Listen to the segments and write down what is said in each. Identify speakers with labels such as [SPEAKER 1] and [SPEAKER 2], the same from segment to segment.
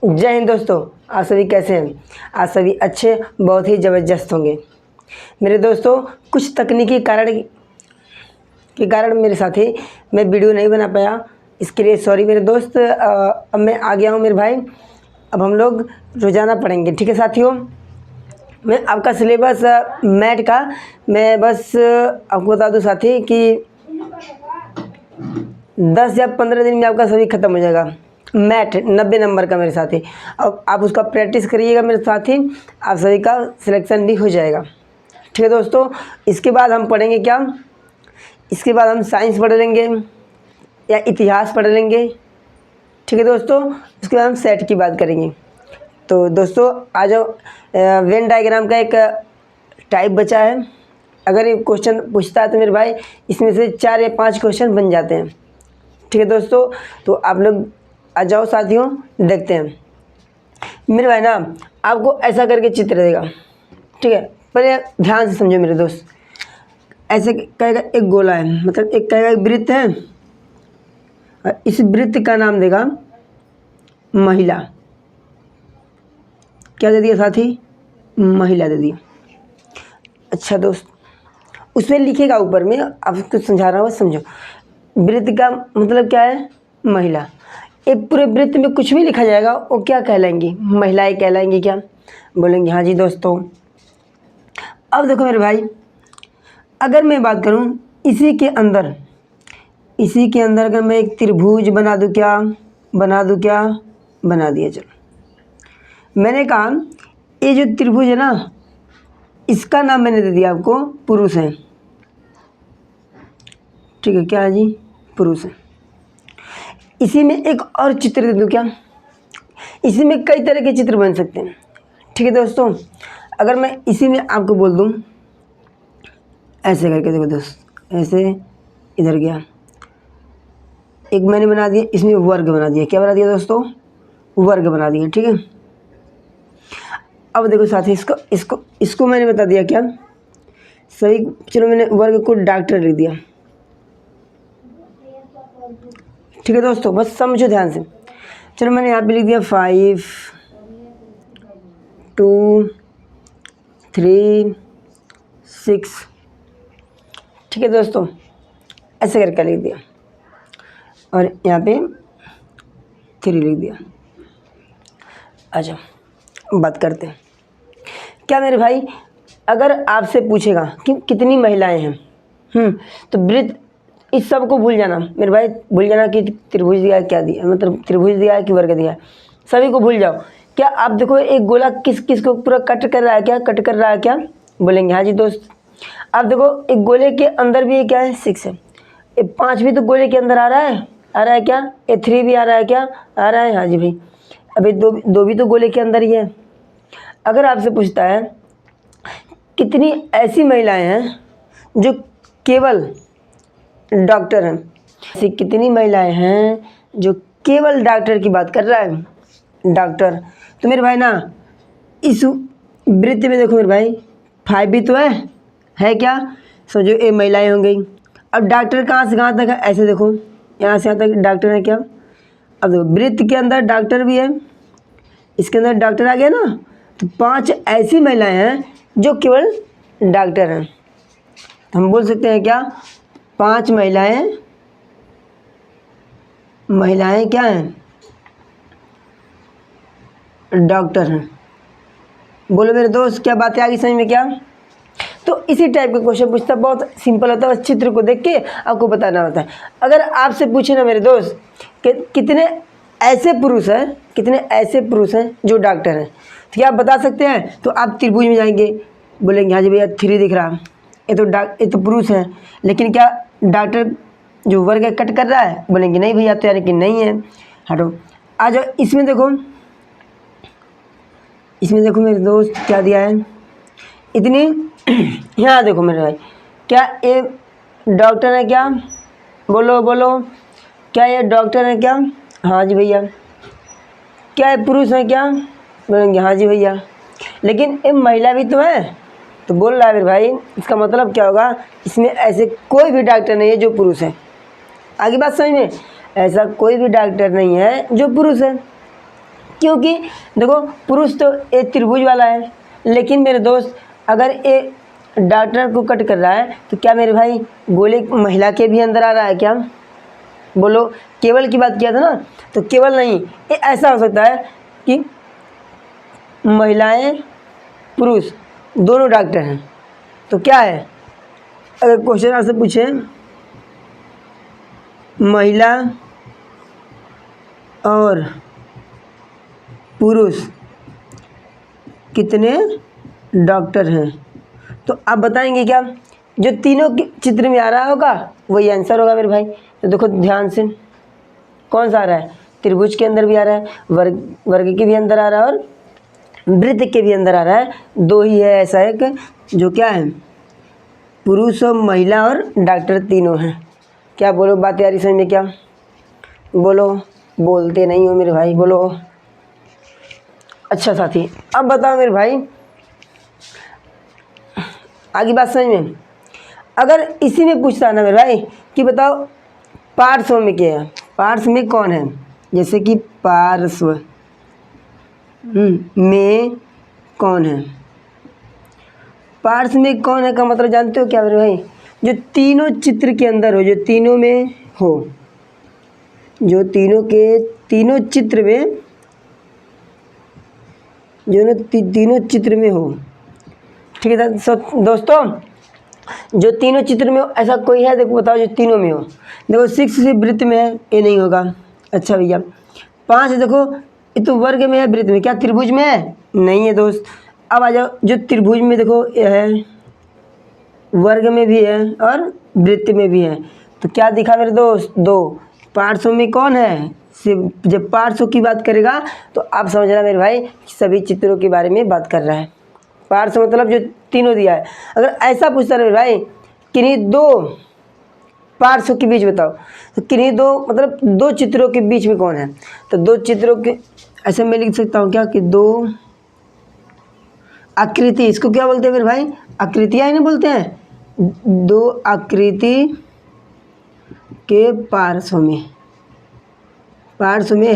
[SPEAKER 1] जय हिंद दोस्तों। आप सभी कैसे हैं? आप सभी अच्छे, बहुत ही ज़बरदस्त होंगे। मेरे दोस्तों, कुछ तकनीकी कारण के कारण मेरे साथी मैं वीडियो नहीं बना पाया, इसके लिए सॉरी मेरे दोस्त। अब मैं आ गया हूँ मेरे भाई। अब हम लोग रोज़ाना पढ़ेंगे, ठीक है साथियों। मैं आपका सिलेबस मैथ का मैं बस आपको बता दूँ साथी कि 10 या 15 दिन में आपका सभी ख़त्म हो जाएगा। मैथ 90 नंबर का मेरे साथी। अब आप उसका प्रैक्टिस करिएगा मेरे साथी, आप सभी का सिलेक्शन भी हो जाएगा, ठीक है दोस्तों। इसके बाद हम पढ़ेंगे क्या? इसके बाद हम साइंस पढ़ लेंगे या इतिहास पढ़ लेंगे, ठीक है दोस्तों। उसके बाद हम सेट की बात करेंगे। तो दोस्तों आ जाओ। वेन डायग्राम का एक टाइप बचा है। अगर ये क्वेश्चन पूछता है तो मेरे भाई इसमें से 4 या 5 क्वेश्चन बन जाते हैं, ठीक है दोस्तों। तो आप लोग आ जाओ साथियों, देखते हैं। मेरे भाई ना आपको ऐसा करके चित्र देगा, ठीक है। पहले ध्यान से समझो मेरे दोस्त। ऐसे कहेगा एक गोला है, मतलब एक कहेगा एक वृत्त है, और इस वृत्त का नाम देगा महिला। क्या दे दिया साथी? महिला दे दिया। अच्छा दोस्त, उसमें लिखेगा ऊपर में, आपको समझा रहा हूँ, समझो। वृत्त का मतलब क्या है? महिला। एक पूरे वृत्त में कुछ भी लिखा जाएगा वो क्या कहलाएंगी? महिलाएं कहलाएंगी। क्या बोलेंगे? हाँ जी दोस्तों। अब देखो मेरे भाई, अगर मैं बात करूं इसी के अंदर अगर मैं एक त्रिभुज बना दूं, क्या बना दूं? क्या बना दिया। चलो, मैंने कहा ये जो त्रिभुज है ना, इसका नाम मैंने दे दिया आपको पुरुष है, ठीक है। क्या है जी? पुरुष है। इसी में एक और चित्र दे दूँ क्या? इसी में कई तरह के चित्र बन सकते हैं, ठीक है दोस्तों। अगर मैं इसी में आपको बोल दूँ ऐसे करके, देखो दोस्त, ऐसे इधर गया, एक मैंने बना दिया, इसमें वर्ग बना दिया। क्या बना दिया दोस्तों? वर्ग बना दिया, ठीक है। अब देखो साथी, इसको मैंने बता दिया क्या? सही। चलो, मैंने वर्ग को डॉक्टर लिख दिया, ठीक है दोस्तों। बस समझो ध्यान से। चलो, मैंने यहाँ पे लिख दिया 5 2 3 6, ठीक है दोस्तों। ऐसे करके लिख दिया, और यहाँ पे 3 लिख दिया। अच्छा, बात करते हैं। क्या मेरे भाई, अगर आपसे पूछेगा कि कितनी महिलाएं हैं, तो वृत्त, इस सब को भूल जाना मेरे भाई। भूल जाना कि त्रिभुज दिया है, क्या दिया, मतलब त्रिभुज दिया है कि वर्ग दिया है, सभी को भूल जाओ। क्या आप देखो, एक गोला किस किस को पूरा कट कर रहा है? क्या कट कर रहा है? क्या बोलेंगे? हाँ जी दोस्त। आप देखो, एक गोले के अंदर भी क्या है? 6 है। ये 5 भी तो गोले के अंदर आ रहा है क्या? ये 3 भी आ रहा है क्या? आ रहा है, हाँ जी भाई। अभी दो भी तो गोले के अंदर ही है। अगर आपसे पूछता है कितनी ऐसी महिलाएं हैं जो केवल डॉक्टर हैं, ऐसी कितनी महिलाएं हैं जो केवल डॉक्टर की बात कर रहा है, डॉक्टर। तो मेरे भाई ना, इस वृत्त में देखो मेरे भाई, 5 भी तो है क्या? समझो ये महिलाएं हो गई। अब डॉक्टर कहाँ से कहाँ तक है? ऐसे देखो, यहाँ से यहाँ तक डॉक्टर है क्या? अब देखो, वृत्त के अंदर डॉक्टर भी है, इसके अंदर डॉक्टर आ गया ना। तो 5 ऐसी महिलाएं हैं जो केवल डॉक्टर हैं। तो हम बोल सकते हैं क्या? 5 महिलाएं क्या हैं? डॉक्टर हैं। बोलो मेरे दोस्त, क्या बातें आ गई समझ में? क्या? तो इसी टाइप का क्वेश्चन पूछता, बहुत सिंपल होता है, बस चित्र को देख के आपको बताना होता है। अगर आपसे पूछे ना मेरे दोस्त कि कितने ऐसे पुरुष हैं जो डॉक्टर हैं, तो क्या आप बता सकते हैं? तो आप त्रिभुज में जाएंगे, बोलेंगे हाँ जी भैया 3 दिख रहा, ये तो पुरुष है, लेकिन क्या डॉक्टर जो वर्ग है कट कर रहा है? बोलेंगे नहीं भैया, तो यानी कि नहीं है। हटो, आ जाओ। इसमें देखो मेरे दोस्त, क्या दिया है? इतनी यहाँ देखो मेरे भाई, क्या ये डॉक्टर है? क्या बोलो, क्या ये डॉक्टर है? क्या हाँ जी भैया। क्या ये पुरुष है? क्या बोलेंगे? हाँ जी भैया। लेकिन ये महिला भी तो है, तो बोल रहा है मेरे भाई, इसका मतलब क्या होगा? इसमें ऐसे कोई भी डॉक्टर नहीं है जो पुरुष है। आगे बात समझ में? ऐसा कोई भी डॉक्टर नहीं है जो पुरुष है, क्योंकि देखो पुरुष तो एक त्रिभुज वाला है, लेकिन मेरे दोस्त अगर एक डॉक्टर को कट कर रहा है तो क्या मेरे भाई गोले महिला के भी अंदर आ रहा है क्या? बोलो, केवल की बात किया था ना, तो केवल नहीं, ये ऐसा हो सकता है कि महिलाएं पुरुष दोनों डॉक्टर हैं। तो क्या है, अगर क्वेश्चन आपसे पूछे महिला और पुरुष कितने डॉक्टर हैं, तो आप बताएंगे क्या? जो तीनों के चित्र में आ रहा होगा वही आंसर होगा मेरे भाई। तो देखो ध्यान से, कौन सा आ रहा है? त्रिभुज के अंदर भी आ रहा है, वर्ग के भी अंदर आ रहा है और वृत्त के भी अंदर आ रहा है। दो ही है ऐसा एक जो क्या है, पुरुष और महिला और डॉक्टर तीनों हैं। क्या बोलो, बात यारी समझ में? क्या बोलो, बोलते नहीं हो मेरे भाई, बोलो। अच्छा साथी, अब बताओ मेरे भाई, आगे बात समझ में? अगर इसी में पूछता है ना मेरे भाई कि बताओ पार्श्व में क्या है, पार्श्व में कौन है, जैसे कि पार्श्व में कौन है, पार्श्व में कौन है का मतलब जानते हो क्या मेरे भाई? जो तीनों चित्र के अंदर हो, जो तीनों में हो, जो तीनों के तीनों चित्र में, जो ना तीनों चित्र में हो। ठीक है दोस्तों, जो तीनों चित्र में हो ऐसा कोई है? देखो बताओ, जो तीनों में हो। देखो 6 सिर्फ वृत्त में है, ये नहीं होगा। अच्छा भैया 5 देखो, ये तो वर्ग में है, वृत्त में, क्या त्रिभुज में है? नहीं है दोस्त। अब आ जाओ, जो त्रिभुज में देखो ये है, वर्ग में भी है और वृत्त में भी है। तो क्या दिखा मेरे दोस्त? 2। पार्श्व में कौन है? सिर्फ जब पार्श्व की बात करेगा तो आप समझना मेरे भाई सभी चित्रों के बारे में बात कर रहा है। पार्श्व मतलब जो तीनों दिया है। अगर ऐसा पूछता है मेरे भाई किन्हीं दो पार्श्व के बीच बताओ, तो किन्हीं दो मतलब दो चित्रों के बीच में कौन है? तो दो चित्रों के ऐसे मैं लिख सकता हूँ क्या कि दो आकृति, इसको क्या बोलते हैं मेरे भाई? आकृतियाँ ही नहीं बोलते हैं। दो आकृति के पार्श्व में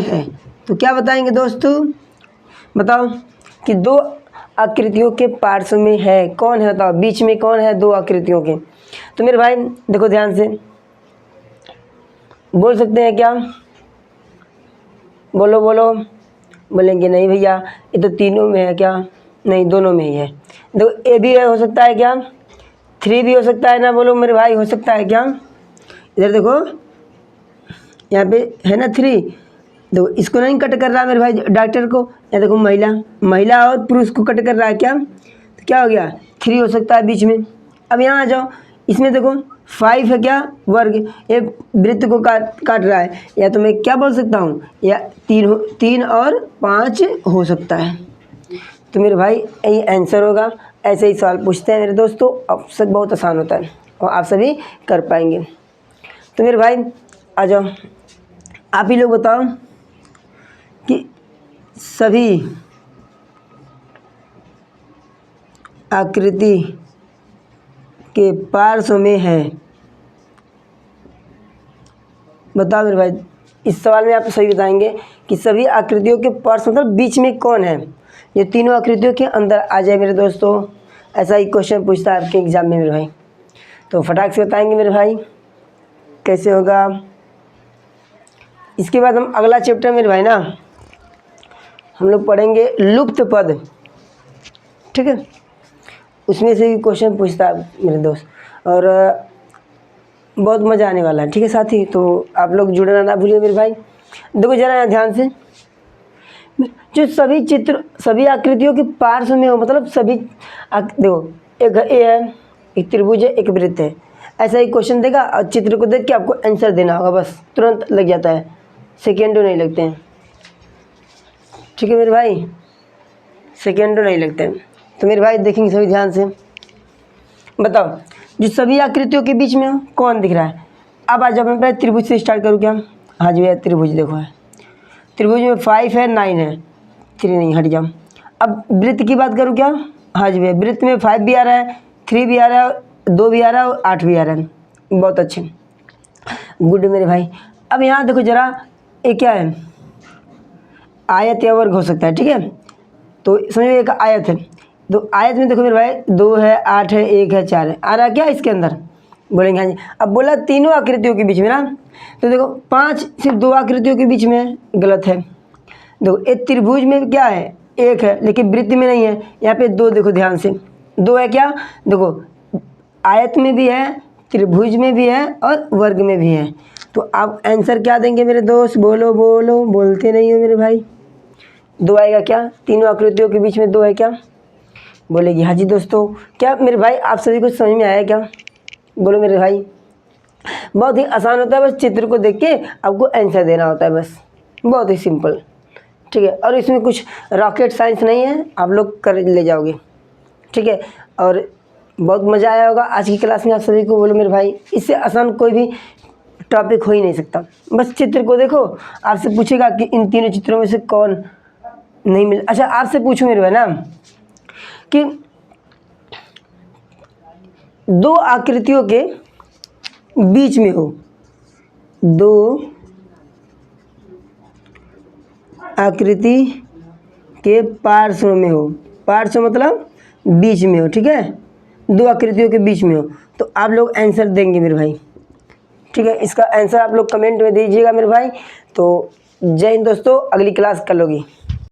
[SPEAKER 1] है। तो क्या बताएंगे दोस्तों? बताओ कि दो आकृतियों के पार्श्व में है, कौन है बताओ? बीच में कौन है दो आकृतियों के? तो मेरे भाई देखो ध्यान से, बोल सकते हैं क्या? बोलो बोलो। बोलेंगे नहीं भैया ये तो तीनों में है। क्या? नहीं, दोनों में ही है। देखो ए भी हो सकता है क्या? 3 भी हो सकता है ना? बोलो मेरे भाई, हो सकता है क्या? इधर देखो, यहाँ पे है ना 3। देखो इसको नहीं कट कर रहा मेरे भाई डॉक्टर को। या देखो महिला और पुरुष को कट कर रहा है क्या? तो क्या हो गया? 3 हो सकता है बीच में। अब यहाँ आ जाओ, इसमें देखो 5 है क्या? वर्ग, ये वृत्त को काट रहा है। या तो मैं क्या बोल सकता हूँ, या 3 और 5 हो सकता है। तो मेरे भाई यही आंसर होगा। ऐसे ही सवाल पूछते हैं मेरे दोस्तों, अब सब बहुत आसान होता है और आप सभी कर पाएंगे। तो मेरे भाई आ जाओ, आप ही लोग बताओ कि सभी आकृति के पार्श्व में है। बताओ मेरे भाई, इस सवाल में आप सही बताएंगे कि सभी आकृतियों के पार्श्व मतलब बीच में कौन है? ये तीनों आकृतियों के अंदर आ जाए मेरे दोस्तों। ऐसा ही क्वेश्चन पूछता है आपके एग्जाम में मेरे भाई। तो फटाक से बताएंगे मेरे भाई कैसे होगा। इसके बाद हम अगला चैप्टर मेरे भाई ना हम लोग पढ़ेंगे लुप्त पद। ठीक है, उसमें से भी क्वेश्चन पूछता है मेरे दोस्त, और बहुत मज़ा आने वाला है। ठीक है साथी, तो आप लोग जुड़ना ना भूलिए मेरे भाई। देखो जरा यहाँ ध्यान से, जो सभी चित्र सभी आकृतियों के पार्श्व में हो मतलब सभी देखो, एक ए है, एक त्रिभुज है, एक वृत्त है। ऐसा ही क्वेश्चन देगा और चित्र को देख के आपको आंसर देना होगा, बस तुरंत लग जाता है, सेकेंडों नहीं लगते हैं। ठीक है मेरे भाई, सेकेंडों नहीं लगते हैं। तो मेरे भाई देखेंगे सभी ध्यान से। बताओ जो सभी आकृतियों के बीच में हो कौन दिख रहा है? अब आज मैं पहले त्रिभुज से स्टार्ट करूँ क्या? हाँ जी भैया, त्रिभुज देखो है, त्रिभुज में 5 है, 9 है, 3 नहीं, हट जाओ। अब वृत्त की बात करूँ क्या? हाँ जी भैया, वृत्त में 5 भी आ रहा है, 3 भी आ रहा है, 2 भी आ रहा है और 8 भी आ रहा है। बहुत अच्छे, गुड मेरे भाई। अब यहाँ देखो जरा, ये क्या है? आयत या वर्ग हो सकता है, ठीक है। तो समझो एक आयत है, तो आयत में देखो मेरे भाई 2 है, 8 है, 1 है, 4 है, आ रहा क्या इसके अंदर, बोलेंगे हाँ जी। अब बोला तीनों आकृतियों के बीच में ना, तो देखो 5 सिर्फ 2 आकृतियों के बीच में है, गलत है। देखो एक त्रिभुज में क्या है, 1 है, लेकिन वृत्त में नहीं है। यहाँ पे 2 देखो ध्यान से, 2 है क्या, देखो आयत में भी है, त्रिभुज में भी है और वर्ग में भी है। तो आप आंसर क्या देंगे मेरे दोस्त, बोलो बोलो, बोलते नहीं हो मेरे भाई। 2 आएगा क्या, तीनों आकृतियों के बीच में 2 है क्या, बोलेगी हाँ जी दोस्तों। क्या मेरे भाई आप सभी को समझ में आया क्या, बोलो मेरे भाई। बहुत ही आसान होता है, बस चित्र को देख के आपको आंसर देना होता है, बस बहुत ही सिंपल, ठीक है। और इसमें कुछ रॉकेट साइंस नहीं है, आप लोग कर ले जाओगे, ठीक है। और बहुत मज़ा आया होगा आज की क्लास में आप सभी को, बोलो मेरे भाई। इससे आसान कोई भी टॉपिक हो ही नहीं सकता। बस चित्र को देखो, आपसे पूछेगा कि इन तीनों चित्रों में से कौन नहीं मिल। अच्छा आपसे पूछूं मेरे भाई ना कि 2 आकृतियों के बीच में हो, 2 आकृति के पार्श्व में हो, पार्श्व मतलब बीच में हो, ठीक है। 2 आकृतियों के बीच में हो, तो आप लोग आंसर देंगे मेरे भाई, ठीक है। इसका आंसर आप लोग कमेंट में दीजिएगा मेरे भाई। तो जय हिंद दोस्तों, अगली क्लास कर लोगी।